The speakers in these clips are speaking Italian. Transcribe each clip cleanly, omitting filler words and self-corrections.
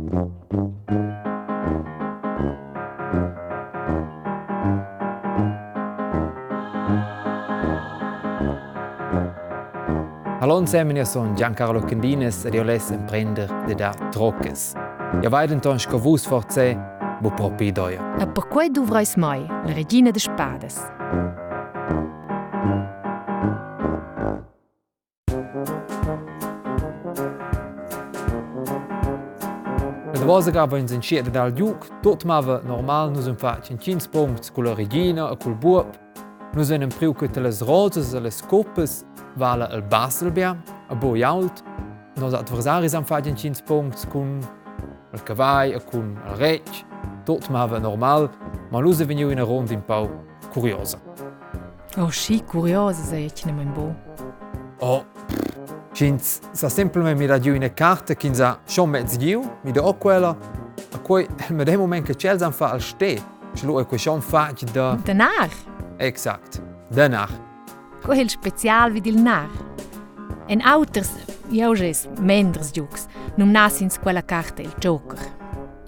Hallo zusammen, ich bin Giancarlo Candines und ich bin Emprender da Troccas. Ich weiß nicht, ob ihr wisst, wo proprio doia. E per quei dovrais mai, la regina de spadas. La cosa che abbiamo sentito dal Duke, tutto mava normal, noi abbiamo fatto 15 punti con la regina e col buop. Noi abbiamo preso le rose e le coppe, vale il Basselbia, a boi alt. Nos adversari hanno fatto 15 punti con il cavallo e con il re. Tutto mava normal, ma noi siamo in una ronda un po' curiosa. Oh, sì, curiosa, se ich ne mein bo. Oh, Cins sa semplicemente mi radio una carta che sa schon mezzo giu, mi da quella, a cui in dem moment che c'è san fa al ste, ce lo è schon fatto da. Denar? Exakt, danach. Quel special vid il nar. En auters, jauges, mendres giugs, num nasins quella carta il joker.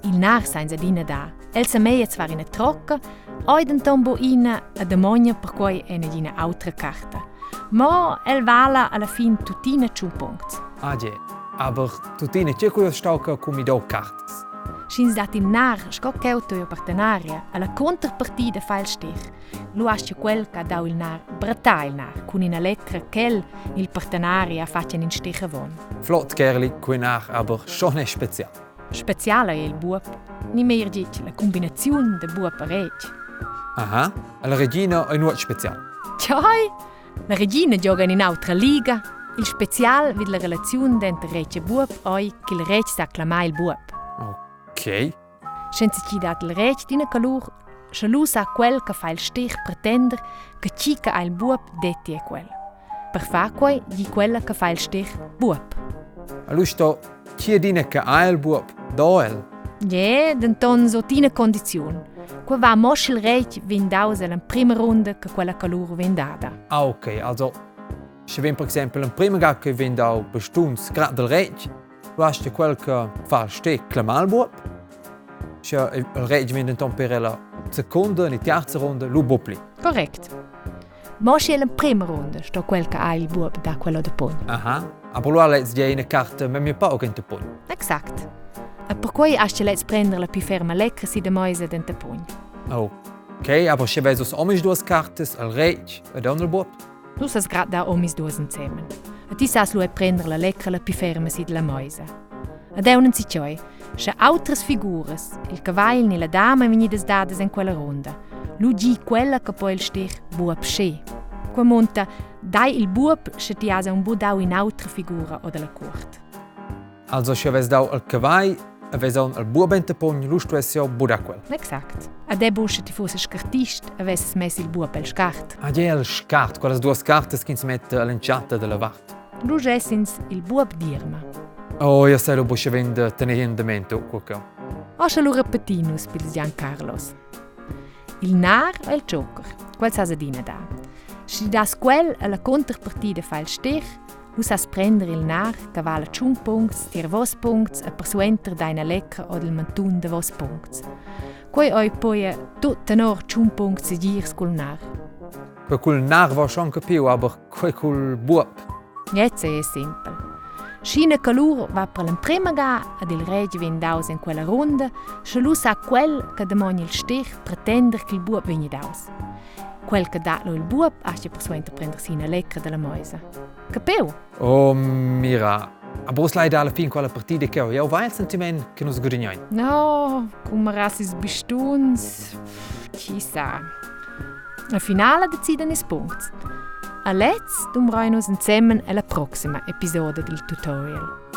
Il nar sainza dina da. El sa meia zwar in a trocca, oiden tombo ina a demonia per quei ena dina autra carta. Ma el vala alla fin tutina 2 punti. Ah, ja, aber tutine c'è quello stauca come do cartas. Schins dat il nar scocceuto io partenaria alla contropartida fa il stich. Lu asce quel che dau il nar brata il nar, con una lettera quel il partenaria facciano in stich avon. Flott kerli, quei nar, aber schon è special. Speciale è il buop. Ni mehr dic la combinazione de buop e reg. Aha, la regina è nuot special. Ciao! La regina gioca in un'altra liga. Il special vid la relazione entre reg e buop oi che il reg sa acclamare il buop. Ok. Senza ci dat il reg d'ina calur, se lu sa quel che fa il stich pretender che cica al buop detti è quel. Per fa quei di quella che fa il stich buop. Allora sto chi dine che ha il buop doel. Ja, denton so tina condizione. Qua va mosci il reg vindaus alla prima ronda che quella calur vendada. Ah, ok, also se ven per esempio in prima gag che vendau bestuns grad del reg, tu hast quel che fa il stich clamal buop. Se il reg vende ton per la seconda e terza ronda lu bopli. Correct. Mosci alla prima ronda sto quel che ha il buop da quello de pon. Aha, aber lu let's die eine Karte mit mir pa in te pon. Exact. E per cui hast let's prendere la più ferma lecca si de moise den te pon. Ok, aber se vesos omis duas cartas, il reg e don il buop. Tu sas grad da omis duas insieme. E ti sas lu prendere la lecca la più ferma si de la moise. Ed è un siccioi, se altres figuras, il cavallo ni la dama venidas dadas in quella ronda, lu gi quella che poi il stich buop sche. Qua monta, dai il buop se ti asa un budau in altra figura o della corte. Also se ves dau il cavallo e ves on il buop in te pon, lu stu es ja budaquel. Exact. Ed è busce ti fosse scartist e ves messi il buop el scart. Ah, ja, il scart, quelle duas cartas che si mette all'inciata della vart. Lu gessins il buop dirma. Oh, io sai lo busce vende tenere in mente qualcosa. Oscia lu repetinus pil Giancarlos. Il nar e il joker, quel sa dina da. Si das quel alla contropartida fa il stich, lu sas prendere il nar che vale 1 punts, tir vos punts e persuenter daina lecca o del mantun de vos punts. Quei oi poi tut tenor 1 punts segirs col nar. Quel nar va schon capiu, aber quel buop. Jetzt è simpel. Scina calur va per l'imprima ga ed il reg vendaus in quella ronda, se lu sa quel che demogna il stich pretender che il buop vegni daus. Quel che dat lo il buop asce per suenter prender sina lecca della moisa. Capiu? Oh, mira. Aber es leider alla fin quella partita che ho. Io vai il sentimento che non sgurignain. No, come rasis bistuns, chissà. La finale deciden is punts. A letz dumrai nus insieme alla prossima episode del tutorial.